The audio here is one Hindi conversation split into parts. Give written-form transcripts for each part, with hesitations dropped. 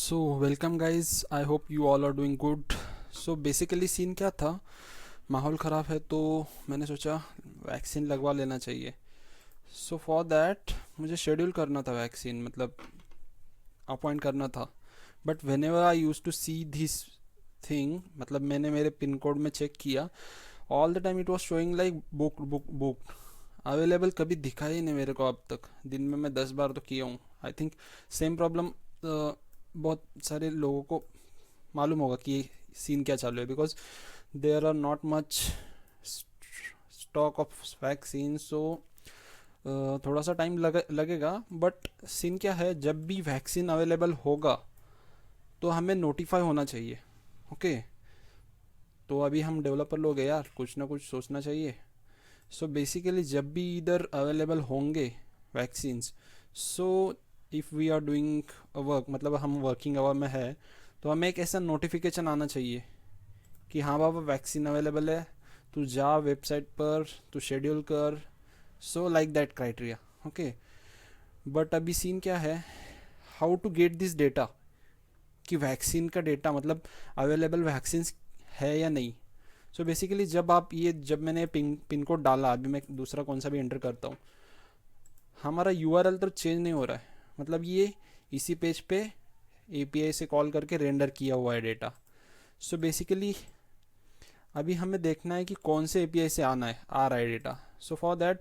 So welcome guys, I hope you all are doing good. So basically scene क्या था, माहौल ख़राब है तो मैंने सोचा वैक्सीन लगवा लेना चाहिए। सो फॉर दैट मुझे शेड्यूल करना था, वैक्सीन मतलब अपॉइंट करना था। But whenever I use to see this thing, मतलब मैंने मेरे पिन कोड में चेक किया, all the time it was showing like book book book available. कभी दिखा ही नहीं मेरे को अब तक। दिन में मैं 10 बार तो किया हूँ। आई थिंक सेम प्रॉब्लम बहुत सारे लोगों को मालूम होगा कि ये सीन क्या चालू है, because there are not much stock of vaccine. So थोड़ा सा टाइम लगेगा। बट सीन क्या है, जब भी वैक्सीन अवेलेबल होगा तो हमें नोटिफाई होना चाहिए। ओके तो अभी हम डेवलपर लोग हैं यार, कुछ ना कुछ सोचना चाहिए। सो बेसिकली जब भी इधर अवेलेबल होंगे vaccines, so if we are doing work, मतलब हम वर्किंग आवर में है, तो हमें एक ऐसा नोटिफिकेशन आना चाहिए कि हाँ बाबा वैक्सीन अवेलेबल है, तू जा वेबसाइट पर, तू शेड्यूल कर। So like that criteria. Okay but अभी सीन क्या है, how to get this data कि वैक्सीन का डेटा मतलब अवेलेबल वैक्सीन है या नहीं। सो बेसिकली जब मैंने पिन कोड डाला, अभी मैं दूसरा कौन सा भी एंटर करता हूँ, हमारा यूआरएल तो चेंज नहीं हो रहा है। मतलब ये इसी पेज पे एपीआई से कॉल करके रेंडर किया हुआ है डेटा। सो बेसिकली अभी हमें देखना है कि कौन से एपीआई से आ रहा है डेटा। सो फॉर दैट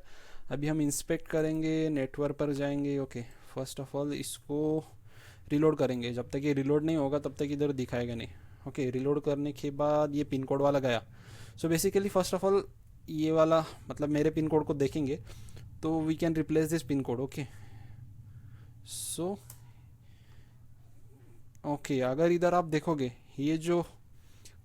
अभी हम इंस्पेक्ट करेंगे, नेटवर्क पर जाएंगे। ओके फर्स्ट ऑफ ऑल इसको रिलोड करेंगे। जब तक ये रिलोड नहीं होगा तब तक इधर दिखाएगा नहीं। ओके रिलोड करने के बाद ये पिन कोड वाला गया। So basically first of all ये वाला मतलब मेरे पिन कोड को देखेंगे तो we can replace this pin code. Okay so okay अगर इधर आप देखोगे, ये जो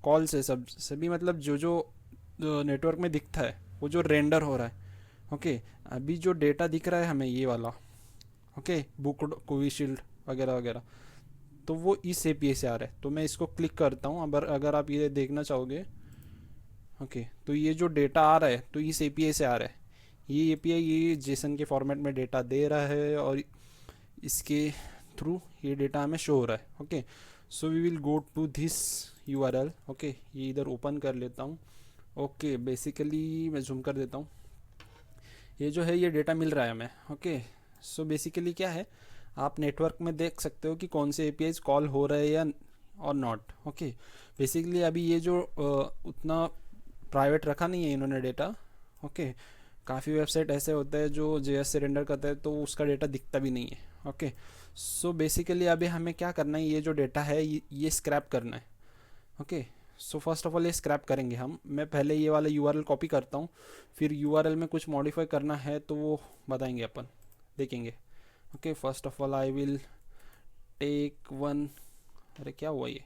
कॉल्स है सभी मतलब जो जो नेटवर्क में दिखता है वो जो रेंडर हो रहा है। ओके अभी जो डेटा दिख रहा है हमें ये वाला, ओके बुकड कोविशील्ड वगैरह वगैरह, तो वो इस एपीआई से आ रहा है। तो मैं इसको क्लिक करता हूँ। अगर आप ये देखना चाहोगे, ओके तो ये जो डेटा आ रहा है तो इस एपीआई से आ रहा है। ये एपीआई ये जेसन के फॉर्मेट में डेटा दे रहा है और इसके थ्रू ये डेटा हमें शो हो रहा है। Okay so we will go to this URL. Okay ये इधर ओपन कर लेता हूँ। ओके बेसिकली मैं जूम कर देता हूँ। ये जो है ये डेटा मिल रहा है हमें। ओके सो बेसिकली क्या है, आप नेटवर्क में देख सकते हो कि कौन से एपीआई कॉल हो रहे हैं या और नॉट। ओके बेसिकली अभी ये जो उतना प्राइवेट रखा नहीं है इन्होंने डेटा। ओके काफ़ी वेबसाइट ऐसे होते हैं जो जेएस से रेंडर करते हैं तो उसका डेटा दिखता भी नहीं है। ओके सो बेसिकली अभी हमें क्या करना है, ये जो डेटा है ये स्क्रैप करना है। Okay so first of all ये स्क्रैप करेंगे हम। मैं पहले ये वाला यूआरएल कॉपी करता हूँ, फिर यूआरएल में कुछ मॉडिफाई करना है तो वो बताएंगे अपन, देखेंगे। Okay first of all I will take one, अरे क्या हुआ ये,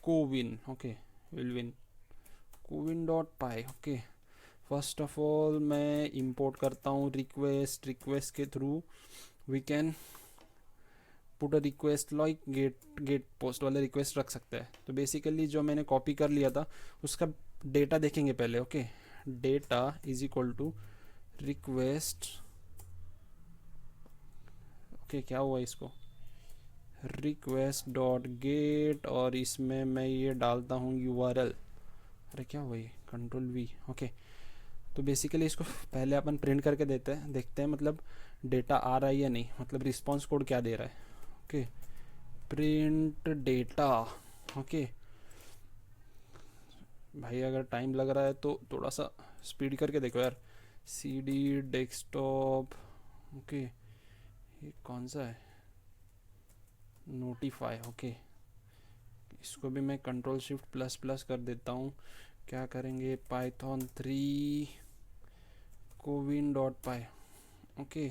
CoWIN. Okay will win CoWIN dot py. Okay first of all मैं इंपोर्ट करता हूँ रिक्वेस्ट के through we can put a request like get post वाले रिक्वेस्ट रख सकते हैं। तो बेसिकली जो मैंने कॉपी कर लिया था उसका डेटा देखेंगे पहले। Okay data is equal to request, okay क्या हुआ इसको, रिक्वेस्ट डॉट गेट, और इसमें मैं ये डालता हूँ यूआरएल। अरे क्या हुआ ये, कंट्रोल वी। ओके तो बेसिकली इसको पहले अपन प्रिंट करके देखते हैं मतलब डेटा आ रहा है या नहीं, मतलब रिस्पॉन्स कोड क्या दे रहा है। Okay print data. ओके भाई अगर टाइम लग रहा है तो थोड़ा सा स्पीड करके देखो यार। सी डी डेस्कटॉप, ओके ये कौन सा है, नोटिफाई। ओके इसको भी मैं कंट्रोल शिफ्ट प्लस प्लस कर देता हूँ। क्या करेंगे, Python 3 CoWIN dot py. Okay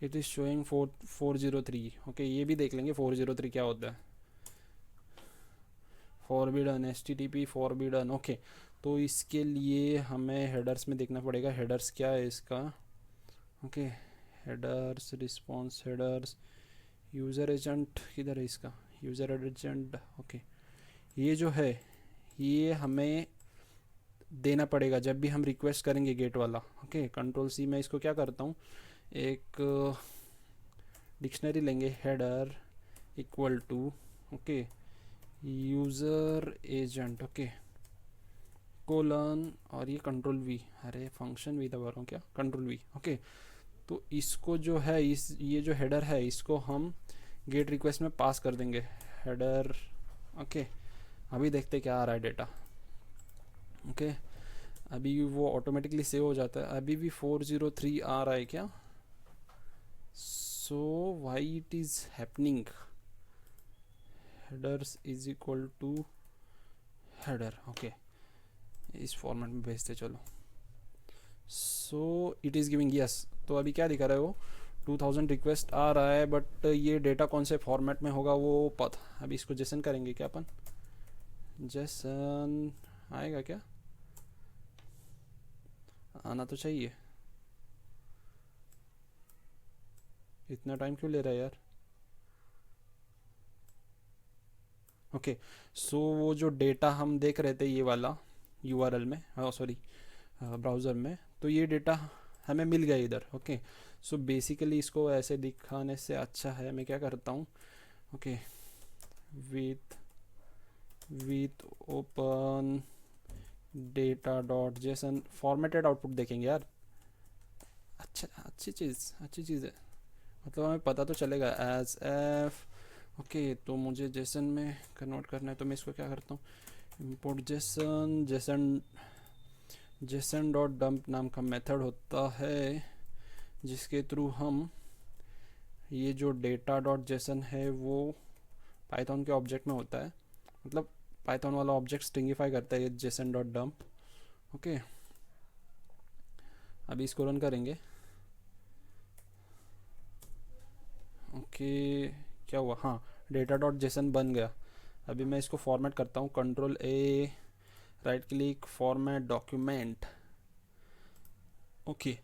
it is showing 403। Okay ये भी देख लेंगे 403 क्या होता है। Forbidden HTTP forbidden. ओके तो इसके लिए हमें हेडर्स में देखना पड़ेगा, हेडर्स क्या है इसका। Okay headers, response headers, user agent किधर है इसका, यूज़र एजेंट। ओके ये जो है ये हमें देना पड़ेगा जब भी हम रिक्वेस्ट करेंगे गेट वाला। ओके कंट्रोल सी, मैं इसको क्या करता हूँ, एक डिक्शनरी लेंगे, header equal to okay user agent okay colon और ये कंट्रोल वी, अरे फंक्शन वी दबा रहा हूँ क्या, कंट्रोल वी ओके। तो इसको जो है इस ये जो हेडर है इसको हम गेट रिक्वेस्ट में पास कर देंगे हेडर ओके। अभी देखते क्या आ रहा है डेटा ओके। अभी वो ऑटोमेटिकली सेव हो जाता है, अभी भी 403 आ रहा है क्या, so why it is happening, headers is equal to header okay, इस फॉर्मेट में भेजते चलो। So it is giving yes, तो अभी क्या दिखा रहा है वो 2000 रिक्वेस्ट आ रहा है, बट ये डेटा कौन से फॉर्मेट में होगा वो पता। अभी इसको जेसन करेंगे क्या अपन, जेसन आएगा क्या, आना तो चाहिए, इतना टाइम क्यों ले रहा है यार। ओके सो वो जो डेटा हम देख रहे थे ये वाला यूआरएल में, सॉरी ब्राउज़र में, तो ये डेटा हमें मिल गया इधर ओके। सो बेसिकली इसको ऐसे दिखाने से अच्छा है मैं क्या करता हूँ okay, with open data dot Jason formatted output देखेंगे यार, अच्छा अच्छी चीज़ है, मतलब हमें पता तो चलेगा एज एफ ओके। तो मुझे जेसन में कन्वर्ट करना है, तो मैं इसको क्या करता हूँ इंपोर्ट जेसन डॉट डंप नाम का मेथड होता है जिसके थ्रू हम ये जो डेटा डॉट जेसन है वो पाइथन के ऑब्जेक्ट में होता है, मतलब पाइथन वाला ऑब्जेक्ट स्ट्रिंगिफाई करता है ये जेसन डॉट डंप ओके। अभी इसको रन करेंगे ओके क्या हुआ, हाँ डेटा डॉट जेसन बन गया। अभी मैं इसको फॉर्मेट करता हूँ, कंट्रोल ए right click format document okay.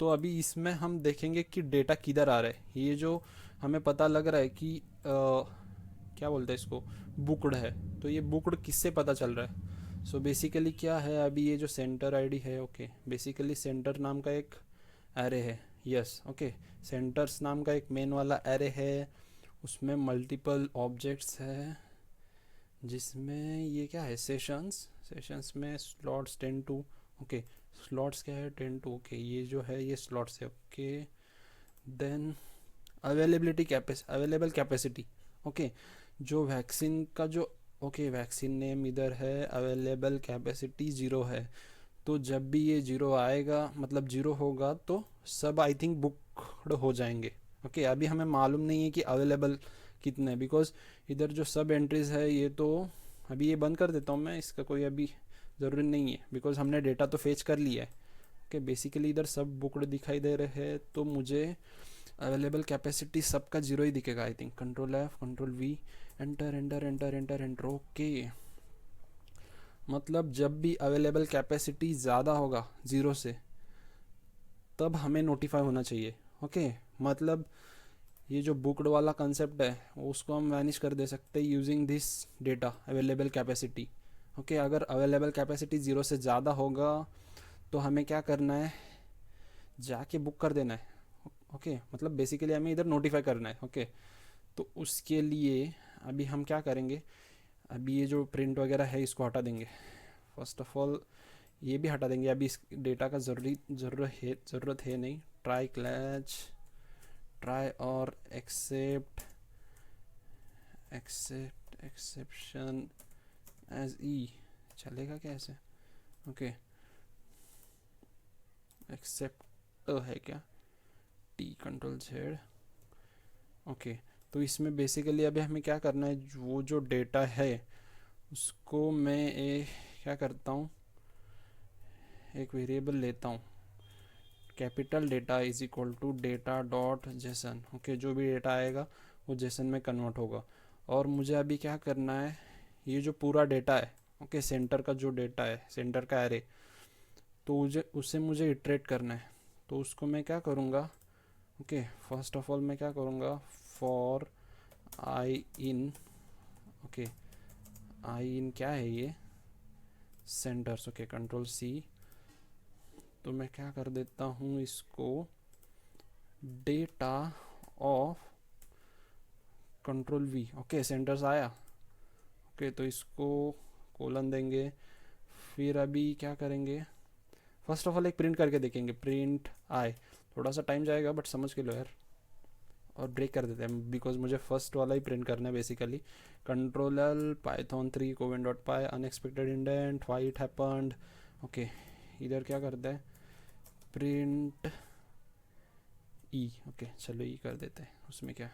तो अभी इसमें हम देखेंगे कि डेटा किधर आ रहा है, ये जो हमें पता लग रहा है कि क्या बोलते हैं इसको बुकड है, तो ये बुकड किससे पता चल रहा है। सो बेसिकली क्या है, अभी ये जो सेंटर आईडी है ओके, बेसिकली सेंटर नाम का एक एरे है यस ओके, सेंटर्स नाम का एक मेन वाला एरे है, उसमें मल्टीपल ऑब्जेक्ट्स है जिसमें ये क्या है सेशंस में स्लॉट्स 10 to ओके, स्लॉट्स क्या है 10 to ओके, ये जो है ये स्लॉट्स है okay. Then available capacity okay, जो वैक्सीन का जो ओके वैक्सीन नेम इधर है, अवेलेबल कैपेसिटी 0 है, तो जब भी ये 0 आएगा मतलब 0 होगा तो सब आई थिंक बुकड हो जाएंगे ओके। अभी हमें मालूम नहीं है कि अवेलेबल कितने, बिकॉज इधर जो सब एंट्रीज है ये तो अभी ये बंद कर देता हूँ मैं, इसका कोई अभी ज़रूरी नहीं है बिकॉज हमने डेटा तो फेच कर लिया है ओके। बेसिकली इधर सब बुकड दिखाई दे रहे हैं, तो मुझे अवेलेबल कैपेसिटी सबका 0 ही दिखेगा I think, control F control we enter enter enter enter enter okay. मतलब जब भी अवेलेबल कैपेसिटी ज़्यादा होगा 0 से तब हमें नोटिफाई होना चाहिए ओके। मतलब ये जो बुकड वाला कंसेप्ट है उसको हम वैनिश कर दे सकते हैं using this data available capacity okay. अगर अवेलेबल कैपेसिटी 0 से ज़्यादा होगा तो हमें क्या करना है, जाके बुक कर देना है ओके, मतलब बेसिकली हमें इधर नोटिफाई करना है ओके। तो उसके लिए अभी हम क्या करेंगे, अभी ये जो प्रिंट वगैरह है इसको हटा देंगे, फर्स्ट ऑफ ऑल ये भी हटा देंगे, अभी इस डेटा का ज़रूरत है नहीं। ट्राई और एक्सेप्शन एज ई चलेगा क्या ऐसे ओके, एक्सेप्ट है क्या, टी कंट्रोल जेड ओके। तो इसमें बेसिकली अभी हमें क्या करना है, वो जो डेटा है उसको मैं क्या करता हूँ, एक वेरिएबल लेता हूँ capital data is equal to data dot JSON okay, जो भी डेटा आएगा वो जेसन में कन्वर्ट होगा। और मुझे अभी क्या करना है, ये जो पूरा डेटा है ओके, सेंटर का जो डेटा है सेंटर का एरे, तो उसे मुझे इटरेट करना है। तो उसको मैं क्या करूँगा ओके, फर्स्ट ऑफ ऑल मैं क्या करूँगा फॉर आई इन ओके, आई इन क्या है ये सेंटर्स ओके, कंट्रोल सी। तो मैं क्या कर देता हूँ इसको data of control we, okay centres आया। ओके तो इसको कोलन देंगे। फिर अभी क्या करेंगे, फर्स्ट ऑफ ऑल एक प्रिंट करके देखेंगे, प्रिंट आई। थोड़ा सा टाइम जाएगा बट समझ के लो यार। और ब्रेक कर देते हैं बिकॉज मुझे फर्स्ट वाला ही प्रिंट करना है basically. Control L Python 3 CoWIN dot pi unexpected indent why it happened. Okay इधर क्या करते हैं, प्रिंट ई। ओके चलो ई कर देते हैं, उसमें क्या।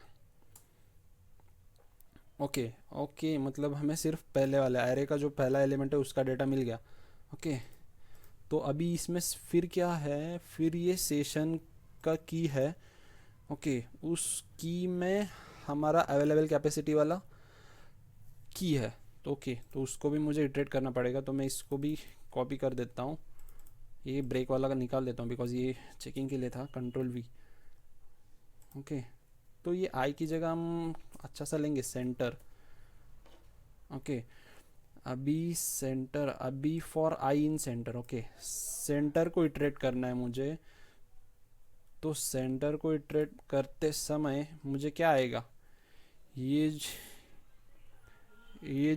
ओके ओके मतलब हमें सिर्फ पहले वाले एरे का जो पहला एलिमेंट है उसका डेटा मिल गया। ओके तो अभी इसमें फिर क्या है, फिर ये सेशन का की है। ओके उस की में हमारा अवेलेबल कैपेसिटी वाला की है। तो ओके तो उसको भी मुझे इटरेट करना पड़ेगा, तो मैं इसको भी कॉपी कर देता हूँ। ये ब्रेक वाला का निकाल देता हूँ बिकॉज ये चेकिंग के लिए था, कंट्रोल वी। ओके तो ये आई की जगह हम अच्छा सा लेंगे सेंटर। ओके अभी सेंटर, अभी for I in centre. Okay centre को इटरेट करना है मुझे, तो सेंटर को इटरेट करते समय मुझे क्या आएगा, ये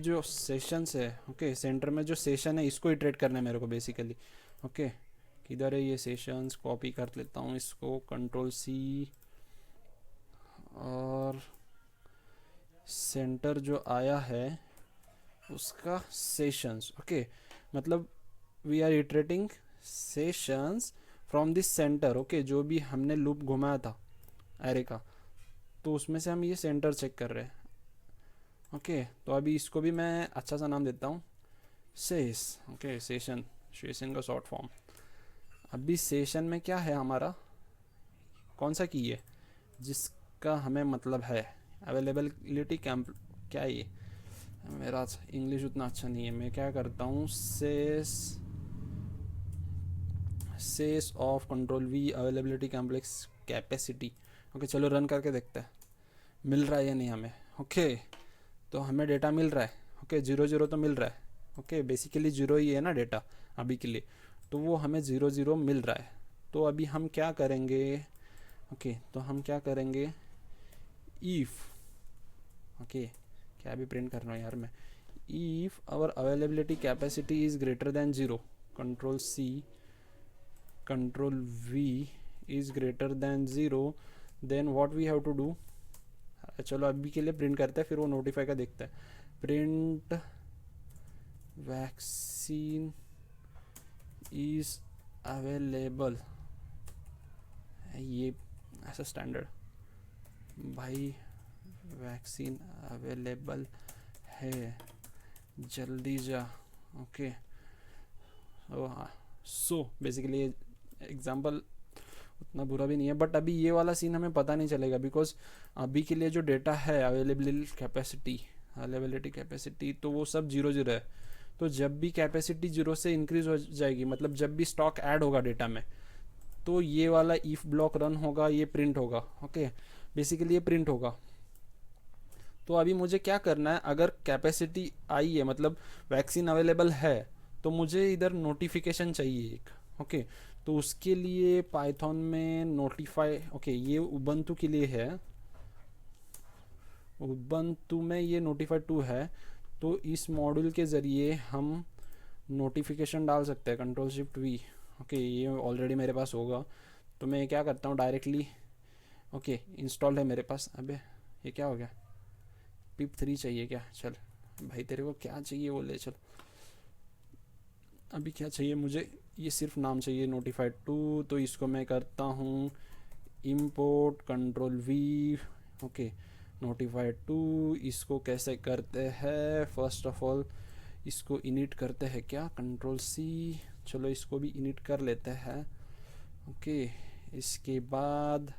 जो सेशंस है। ओके सेंटर में जो सेशन है इसको इटरेट करना है मेरे को बेसिकली। ओके किधर है ये सेशंस, कॉपी कर लेता हूँ इसको, कंट्रोल सी। और सेंटर जो आया है उसका सेशंस। ओके मतलब we are iterating sessions from this centre. Okay जो भी हमने लूप घुमाया था एरे का, तो उसमें से हम ये सेंटर चेक कर रहे हैं। ओके तो अभी इसको भी मैं अच्छा सा नाम देता हूँ, सेस। ओके सेशन, सेशन का शॉर्ट फॉर्म। अभी सेशन में क्या है हमारा, कौन सा की है जिसका हमें मतलब है, अवेलेबिलिटी कैंप। क्या है ये, मेरा इंग्लिश उतना अच्छा नहीं है, मैं क्या करता हूँ, sess of control V availability complex capacity. Okay चलो रन करके देखते हैं मिल रहा है या नहीं हमें। ओके तो हमें डेटा मिल रहा है। ओके 0 0 तो मिल रहा है। ओके बेसिकली 0 ही है ना डेटा अभी के लिए, तो वो हमें 0 0 मिल रहा है। तो अभी हम क्या करेंगे, ओके तो हम क्या करेंगे, ईफ। ओके क्या भी प्रिंट कर रहा हूँ यार मैं, if our availability capacity is greater than 0, control C, control V is greater than 0, then what we have to do. चलो अभी के लिए प्रिंट करते हैं, फिर वो नोटिफाई का देखते हैं। प्रिंट वैक्सीन इज अवेलेबल, ये ऐसा स्टैंडर्ड भाई, वैक्सीन अवेलेबल है जल्दी जा। ओके हाँ सो बेसिकली एग्जांपल उतना बुरा भी नहीं है, बट अभी ये वाला सीन हमें पता नहीं चलेगा बिकॉज अभी के लिए जो डेटा है अवेलेबिलिटी कैपेसिटी तो वो सब 0 0 है। तो जब भी कैपेसिटी 0 से इंक्रीज हो जाएगी, मतलब जब भी स्टॉक ऐड होगा डेटा में, तो ये वाला इफ ब्लॉक रन होगा, ये प्रिंट होगा। ओके बेसिकली ये प्रिंट होगा। तो अभी मुझे क्या करना है, अगर कैपेसिटी आई है मतलब वैक्सीन अवेलेबल है, तो मुझे इधर नोटिफिकेशन चाहिए एक। ओके तो उसके लिए पाइथन में नोटिफाई, ओके ये उबंटू के लिए है, उबंटू में ये नोटिफाई 2 है। तो इस मॉड्यूल के ज़रिए हम नोटिफिकेशन डाल सकते हैं, कंट्रोल शिफ्ट वी। ओके ये ऑलरेडी मेरे पास होगा, तो मैं क्या करता हूँ डायरेक्टली, ओके इंस्टॉल है मेरे पास। अबे ये क्या हो गया, पिप 3 चाहिए क्या, चल भाई तेरे को क्या चाहिए वो ले चल। अभी क्या चाहिए मुझे, ये सिर्फ नाम चाहिए नोटिफाइड 2, तो इसको मैं करता हूँ import control we. Okay notified 2 इसको कैसे करते हैं, फर्स्ट ऑफ ऑल इसको इनिट करते हैं क्या, कंट्रोल सी। चलो इसको भी इनिट कर लेते हैं। ओके इसके बाद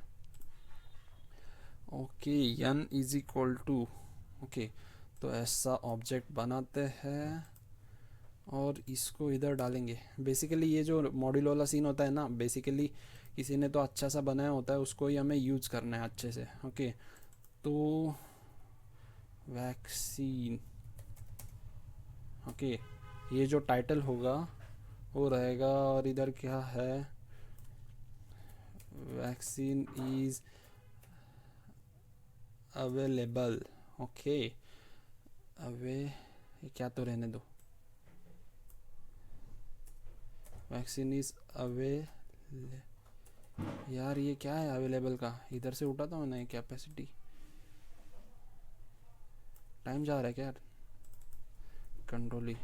okay n is equal to, okay तो ऐसा ऑब्जेक्ट बनाते हैं और इसको इधर डालेंगे। बेसिकली ये जो मॉड्यूल वाला सीन होता है ना, बेसिकली किसी ने तो अच्छा सा बनाया होता है, उसको ही हमें यूज़ करना है अच्छे से। ओके तो वैक्सीन, ओके ये जो टाइटल होगा वो रहेगा, और इधर क्या है, vaccine is available, okay. Away ये क्या तो रहने दो, वैक्सीन इज अवे, यार ये क्या है अवेलेबल का, इधर से उठा था मैंने कैपेसिटी, टाइम जा रहा है क्या यार, कंट्रोल ही।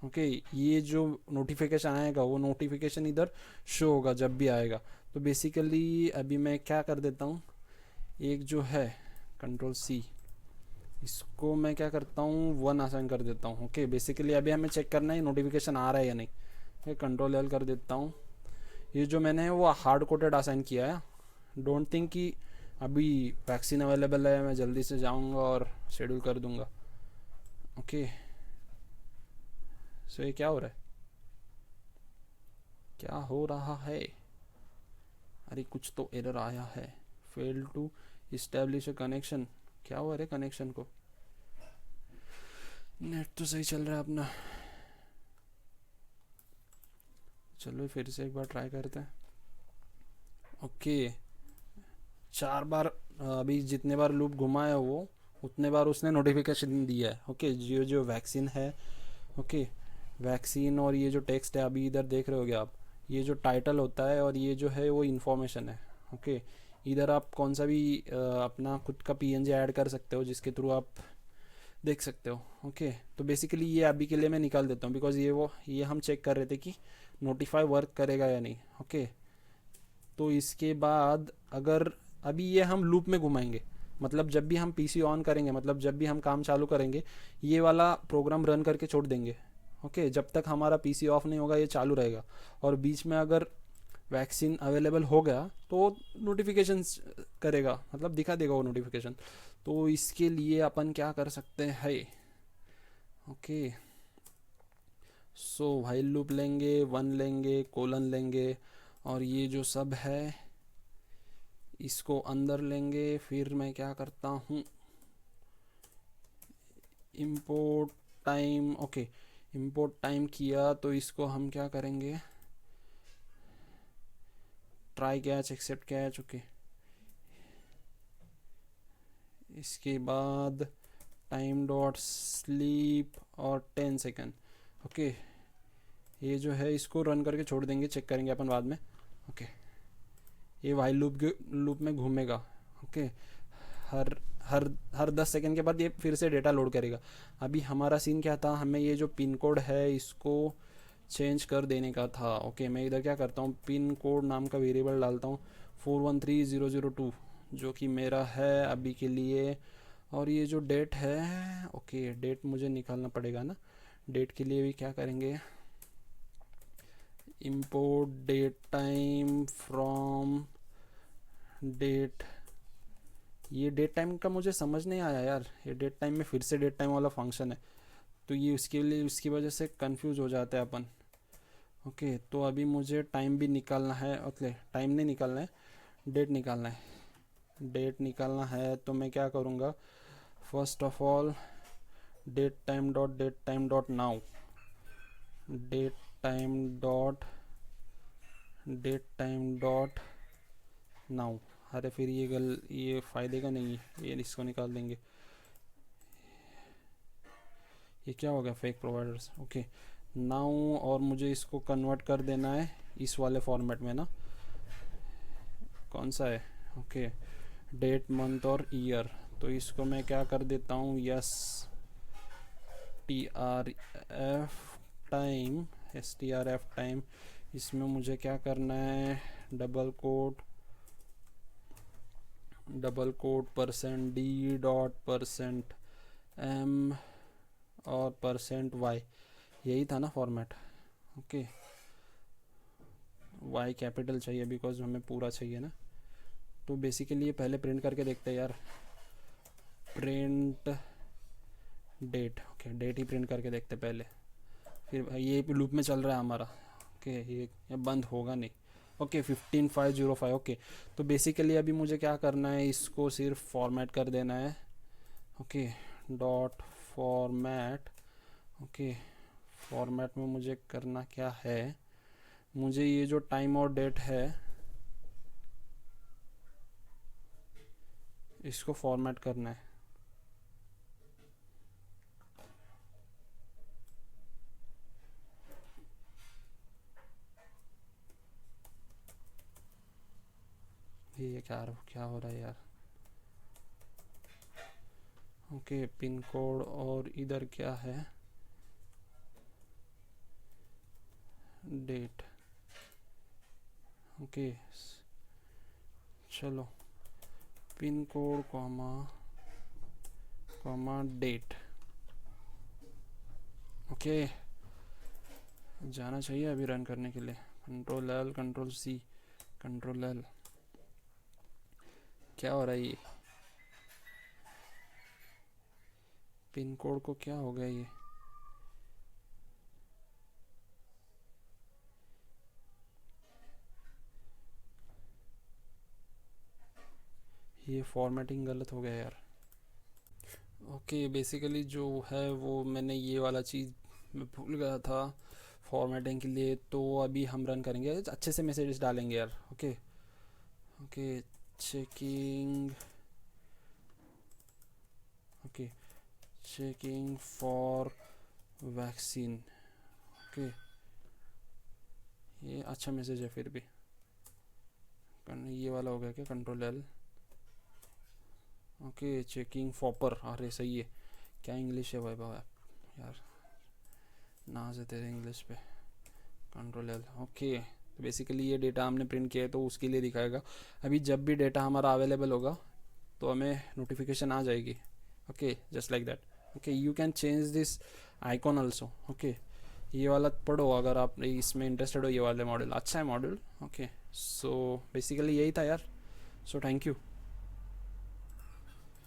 ओके, ये जो नोटिफिकेशन आएगा वो नोटिफिकेशन इधर शो होगा जब भी आएगा। तो बेसिकली अभी मैं क्या कर देता हूँ, एक जो है कंट्रोल सी, इसको मैं क्या करता हूँ 1 असाइन कर देता हूँ। ओके, बेसिकली अभी हमें चेक करना है नोटिफिकेशन आ रहा है या नहीं। ओके, कंट्रोल एल कर देता हूँ। ये जो मैंने वो हार्ड कोडेड असाइन किया है, डोंट थिंक कि अभी वैक्सीन अवेलेबल है मैं जल्दी से जाऊँगा और शेड्यूल कर दूँगा। ओके, सो ये क्या हो रहा है, क्या हो रहा है, अरे कुछ तो एरर आया है, fail to establish a connection. क्या हुआ रे कनेक्शन को, नेट तो सही चल रहा है अपना। चलो फिर से एक बार ट्राई करते हैं। ओके, 4 बार, अभी जितने बार लूप घुमा है वो उतने बार उसने नोटिफिकेशन दिया है। ओके, जो जो वैक्सीन है, ओके वैक्सीन, और ये जो टेक्स्ट है अभी इधर देख रहे होगे आप, ये जो टाइटल होता है और ये जो है वो इन्फॉर्मेशन है। ओके, इधर आप कौन सा भी अपना खुद का पीएनजी ऐड कर सकते हो जिसके थ्रू आप देख सकते हो। ओके, तो बेसिकली ये अभी के लिए मैं निकाल देता हूँ बिकॉज ये हम चेक कर रहे थे कि नोटिफाई वर्क करेगा या नहीं। ओके, तो इसके बाद अगर अभी ये हम लूप में घुमाएंगे, मतलब जब भी हम पीसी ऑन करेंगे, मतलब जब भी हम काम चालू करेंगे, ये वाला प्रोग्राम रन करके छोड़ देंगे। ओके, जब तक हमारा पीसी ऑफ नहीं होगा ये चालू रहेगा, और बीच में अगर वैक्सीन अवेलेबल हो गया तो नोटिफिकेशन करेगा, मतलब दिखा देगा वो नोटिफिकेशन। तो इसके लिए अपन क्या कर सकते हैं, ओके सो व्हाइल लूप लेंगे, 1 लेंगे, कोलन लेंगे, और ये जो सब है इसको अंदर लेंगे। फिर मैं क्या करता हूँ, import time, okay import time किया तो इसको हम क्या करेंगे, try catch except catch. Okay, इसके बाद टाइम डॉट स्लीप और 10 सेकेंड। ओके, ये जो है इसको रन करके छोड़ देंगे, चेक करेंगे अपन बाद में। ओके, ये वाइल लूप में घूमेगा। ओके, हर हर हर 10 सेकेंड के बाद ये फिर से डेटा लोड करेगा। अभी हमारा सीन क्या था, हमें ये जो पिन कोड है इसको चेंज कर देने का था। ओके, मैं इधर क्या करता हूँ, पिन कोड नाम का वेरिएबल डालता हूँ 413002, जो कि मेरा है अभी के लिए। और ये जो डेट है, ओके डेट मुझे निकालना पड़ेगा ना, डेट के लिए भी क्या करेंगे, import date time from date. ये डेट टाइम का मुझे समझ नहीं आया यार, ये डेट टाइम में फिर से डेट टाइम वाला फंक्शन है, तो ये उसके लिए उसकी वजह से कंफ्यूज हो जाते हैं अपन। ओके, तो अभी मुझे टाइम भी निकालना है, ओके टाइम नहीं निकालना है, डेट निकालना है। डेट निकालना है तो मैं क्या करूँगा, first of all date time dot now, date time dot now. अरे फिर ये फ़ायदे का नहीं है, ये इसको निकाल देंगे। ये क्या हो गया, फेक प्रोवाइडर्स। ओके नाउ, और मुझे इसको कन्वर्ट कर देना है इस वाले फॉर्मेट में ना, कौन सा है, ओके डेट मंथ और ईयर। तो इसको मैं क्या कर देता हूँ, yes T R F time, इसमें मुझे क्या करना है, डबल कोड %d.%m और %y, यही था ना फॉर्मेट। ओके, y कैपिटल चाहिए बिकॉज हमें पूरा चाहिए ना। तो बेसिकली ये पहले प्रिंट करके देखते हैं यार, प्रिंट डेट। ओके, डेट ही प्रिंट करके देखते पहले, फिर ये लूप में चल रहा है हमारा। ओके, ये बंद होगा नहीं। ओके 15505। ओके, तो बेसिकली अभी मुझे क्या करना है, इसको सिर्फ फॉर्मेट कर देना है। Okay dot format. Okay, format में मुझे करना क्या है, मुझे ये जो टाइम और डेट है इसको फॉर्मेट करना है। ये क्या हो रहा है यार। ओके, पिन कोड और इधर क्या है, डेट। ओके चलो, pin code comma comma date. Okay जाना चाहिए अभी रन करने के लिए। Control L, control C, control L. क्या हो रहा है ये, पिन कोड को क्या हो गया ये फॉर्मेटिंग गलत हो गया यार। ओके बेसिकली जो है वो मैंने ये वाला चीज़ मैं भूल गया था फॉर्मेटिंग के लिए। तो अभी हम रन करेंगे, अच्छे से मैसेजेस डालेंगे यार। Okay okay checking, okay checking for vaccine. Okay ये अच्छा मैसेज है फिर भी। ये वाला हो गया क्या, कंट्रोल एल। ओके चेकिंग फॉपर, अरे सही है। क्या इंग्लिश है वैभव यार, नाज है तेरे इंग्लिश पे। Control L. ओके तो बेसिकली ये डेटा हमने प्रिंट किया है तो उसके लिए दिखाएगा। अभी जब भी डेटा हमारा अवेलेबल होगा तो हमें नोटिफिकेशन आ जाएगी। Okay just like that. Okay you can change this icon also. Okay ये वाला पढ़ो अगर आप इसमें इंटरेस्टेड हो, ये वाले मॉडल अच्छा है मॉडल। ओके सो बेसिकली यही था यार। So thank you.